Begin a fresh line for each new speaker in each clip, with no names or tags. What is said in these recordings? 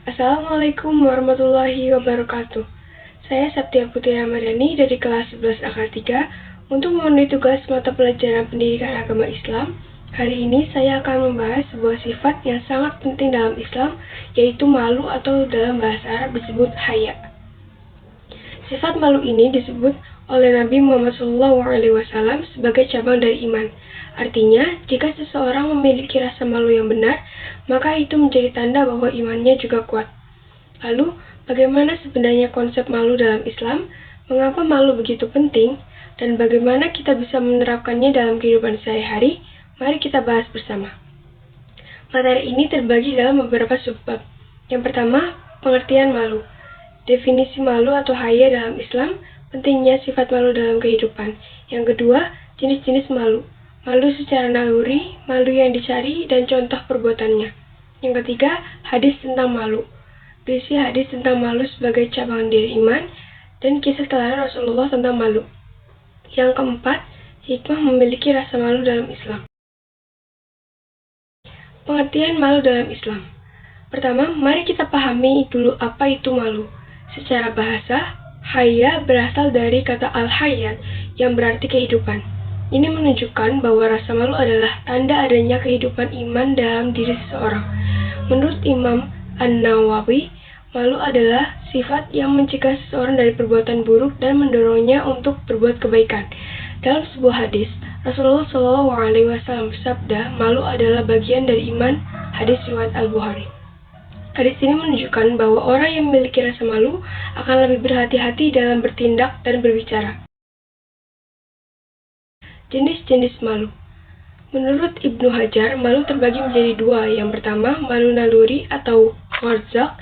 Assalamualaikum warahmatullahi wabarakatuh. Saya Septia Putri Ramadhani dari kelas 11 Akar 3 untuk memenuhi tugas mata pelajaran pendidikan agama Islam. Hari ini saya akan membahas sebuah sifat yang sangat penting dalam Islam, yaitu malu atau dalam bahasa Arab disebut haya. Sifat malu ini disebut oleh Nabi Muhammad SAW sebagai cabang dari iman. Artinya, jika seseorang memiliki rasa malu yang benar, maka itu menjadi tanda bahwa imannya juga kuat. Lalu, bagaimana sebenarnya konsep malu dalam Islam? Mengapa malu begitu penting? Dan bagaimana kita bisa menerapkannya dalam kehidupan sehari-hari? Mari kita bahas bersama. Materi ini terbagi dalam beberapa subbab. Yang pertama, pengertian malu. Definisi malu atau haya dalam Islam, pentingnya sifat malu dalam kehidupan. Yang kedua, jenis-jenis malu. Malu secara naluri, malu yang dicari, dan contoh perbuatannya. Yang ketiga, hadis tentang malu. Berisi hadis tentang malu sebagai cabang dari iman, dan kisah teladan Rasulullah tentang malu. Yang keempat, hikmah memiliki rasa malu dalam Islam. Pengertian malu dalam Islam. Pertama, mari kita pahami dulu apa itu malu. Secara bahasa, haya berasal dari kata al-hayat yang berarti kehidupan. Ini menunjukkan bahwa rasa malu adalah tanda adanya kehidupan iman dalam diri seseorang. Menurut Imam An-Nawawi, malu adalah sifat yang mencegah seseorang dari perbuatan buruk dan mendorongnya untuk berbuat kebaikan. Dalam sebuah hadis, Rasulullah SAW bersabda, malu adalah bagian dari iman, hadis riwayat Al-Bukhari. Hadis ini menunjukkan bahwa orang yang memiliki rasa malu akan lebih berhati-hati dalam bertindak dan berbicara. Jenis-jenis malu. Menurut Ibnu Hajar, malu terbagi menjadi dua. Yang pertama, malu naluri atau warzak,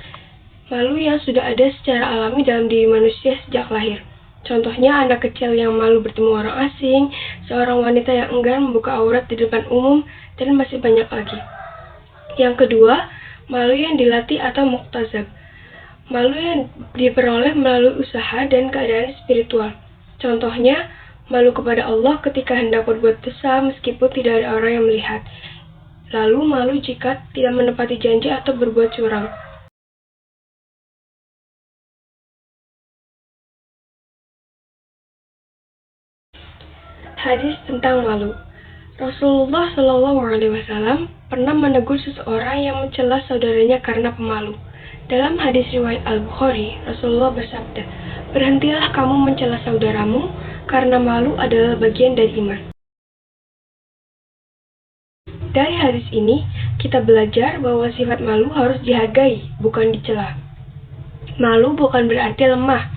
malu yang sudah ada secara alami dalam diri manusia sejak lahir. Contohnya anak kecil yang malu bertemu orang asing, seorang wanita yang enggan membuka aurat di depan umum, dan masih banyak lagi. Yang kedua, malu yang dilatih atau muktazab. Malu yang diperoleh melalui usaha dan keadaan spiritual. Contohnya, malu kepada Allah ketika hendak berbuat dosa meskipun tidak ada orang yang melihat. Lalu malu jika tidak menepati janji atau berbuat curang. Hadis tentang malu. Rasulullah SAW pernah menegur seseorang yang mencela saudaranya karena pemalu. Dalam hadis riwayat Al-Bukhari, Rasulullah bersabda, "Berhentilah kamu mencela saudaramu, karena malu adalah bagian dari iman." Dari hadis ini, kita belajar bahwa sifat malu harus dihargai, bukan dicela. Malu bukan berarti lemah,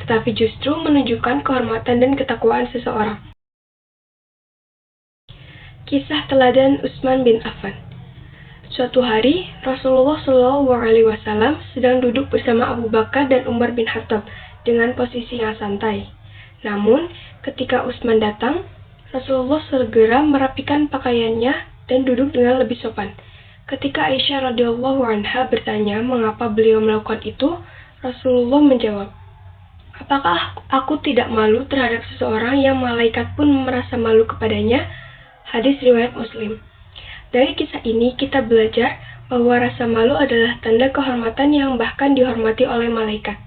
tetapi justru menunjukkan kehormatan dan ketakwaan seseorang. Kisah teladan Utsman bin Affan. Suatu hari, Rasulullah SAW sedang duduk bersama Abu Bakar dan Umar bin Khattab dengan posisi yang santai. Namun, ketika Utsman datang, Rasulullah segera merapikan pakaiannya dan duduk dengan lebih sopan. Ketika Aisyah radhiyallahu anha bertanya mengapa beliau melakukan itu, Rasulullah menjawab, "Apakah aku tidak malu terhadap seseorang yang malaikat pun merasa malu kepadanya?" Hadis riwayat Muslim. Dari kisah ini kita belajar bahwa rasa malu adalah tanda kehormatan yang bahkan dihormati oleh malaikat.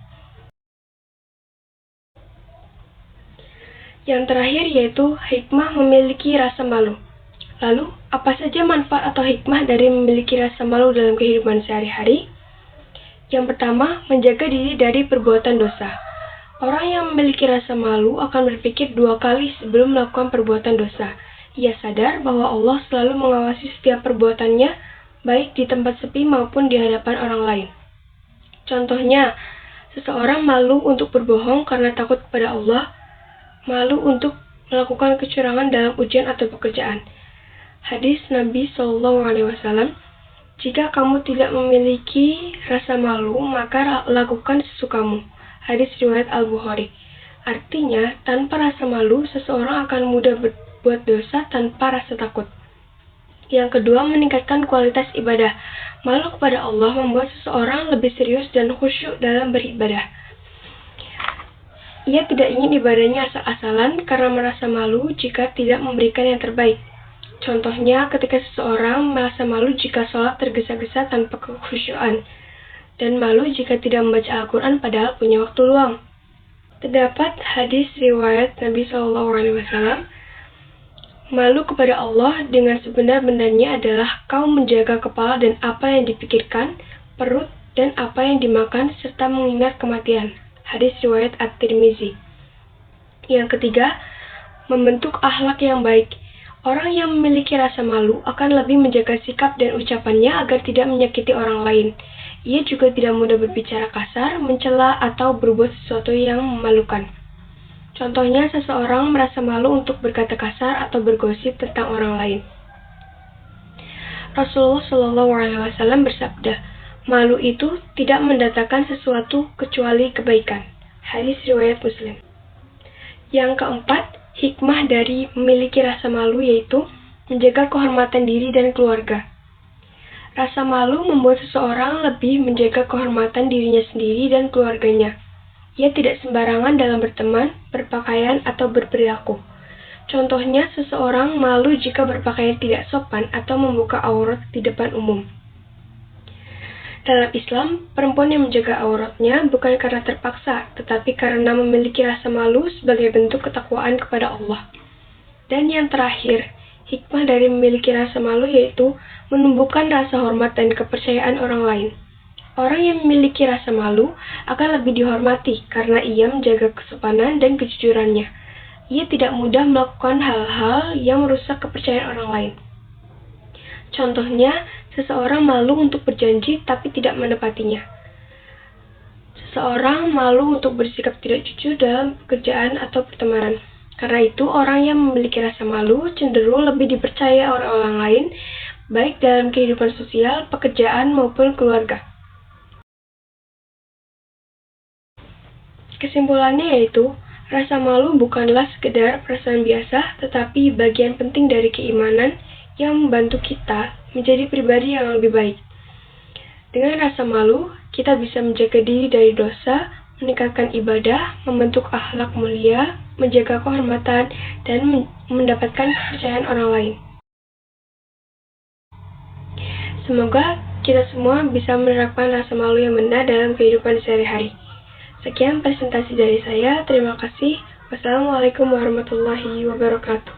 Yang terakhir yaitu hikmah memiliki rasa malu. Lalu, apa saja manfaat atau hikmah dari memiliki rasa malu dalam kehidupan sehari-hari? Yang pertama, menjaga diri dari perbuatan dosa. Orang yang memiliki rasa malu akan berpikir dua kali sebelum melakukan perbuatan dosa. Ia sadar bahwa Allah selalu mengawasi setiap perbuatannya, baik di tempat sepi maupun di hadapan orang lain. Contohnya, seseorang malu untuk berbohong karena takut kepada Allah, malu untuk melakukan kecurangan dalam ujian atau pekerjaan. Hadis Nabi SAW, "Jika kamu tidak memiliki rasa malu, maka lakukan sesukamu." Hadis riwayat Al-Bukhari. Artinya, tanpa rasa malu, seseorang akan mudah berbuat dosa tanpa rasa takut. Yang kedua, meningkatkan kualitas ibadah. Malu kepada Allah membuat seseorang lebih serius dan khusyuk dalam beribadah. Ia tidak ingin ibadahnya asal-asalan karena merasa malu jika tidak memberikan yang terbaik. Contohnya, ketika seseorang merasa malu jika sholat tergesa-gesa tanpa kekhusyuan. dan malu jika tidak membaca Al-Quran padahal punya waktu luang. Terdapat hadis riwayat Nabi SAW, malu kepada Allah dengan sebenar-benarnya adalah kau menjaga kepala dan apa yang dipikirkan, perut, dan apa yang dimakan, serta mengingat kematian. Hadis riwayat At-Tirmizi. Yang ketiga, membentuk akhlak yang baik. Orang yang memiliki rasa malu akan lebih menjaga sikap dan ucapannya agar tidak menyakiti orang lain. Ia juga tidak mudah berbicara kasar, mencela, atau berbuat sesuatu yang memalukan. Contohnya, seseorang merasa malu untuk berkata kasar atau bergosip tentang orang lain. Rasulullah SAW bersabda, malu itu tidak mendatangkan sesuatu kecuali kebaikan. Hadis riwayat Muslim. Yang keempat, hikmah dari memiliki rasa malu yaitu menjaga kehormatan diri dan keluarga. Rasa malu membuat seseorang lebih menjaga kehormatan dirinya sendiri dan keluarganya. Ia tidak sembarangan dalam berteman, berpakaian, atau berperilaku. Contohnya, seseorang malu jika berpakaian tidak sopan atau membuka aurat di depan umum. Dalam Islam, perempuan yang menjaga auratnya bukan karena terpaksa, tetapi karena memiliki rasa malu sebagai bentuk ketakwaan kepada Allah. Dan yang terakhir, hikmah dari memiliki rasa malu yaitu menumbuhkan rasa hormat dan kepercayaan orang lain. Orang yang memiliki rasa malu akan lebih dihormati karena ia menjaga kesopanan dan kejujurannya. Ia tidak mudah melakukan hal-hal yang merusak kepercayaan orang lain. Contohnya, seseorang malu untuk berjanji tapi tidak menepatinya. Seseorang malu untuk bersikap tidak jujur dalam pekerjaan atau pertemanan. Karena itu, orang yang memiliki rasa malu cenderung lebih dipercaya oleh orang lain, baik dalam kehidupan sosial, pekerjaan, maupun keluarga. Kesimpulannya yaitu, rasa malu bukanlah sekedar perasaan biasa, tetapi bagian penting dari keimanan yang membantu kita menjadi pribadi yang lebih baik. Dengan rasa malu, kita bisa menjaga diri dari dosa, meningkatkan ibadah, membentuk akhlak mulia, menjaga kehormatan, dan mendapatkan kepercayaan orang lain. Semoga kita semua bisa menerapkan rasa malu yang benar dalam kehidupan sehari-hari. Sekian presentasi dari saya. Terima kasih. Wassalamualaikum warahmatullahi wabarakatuh.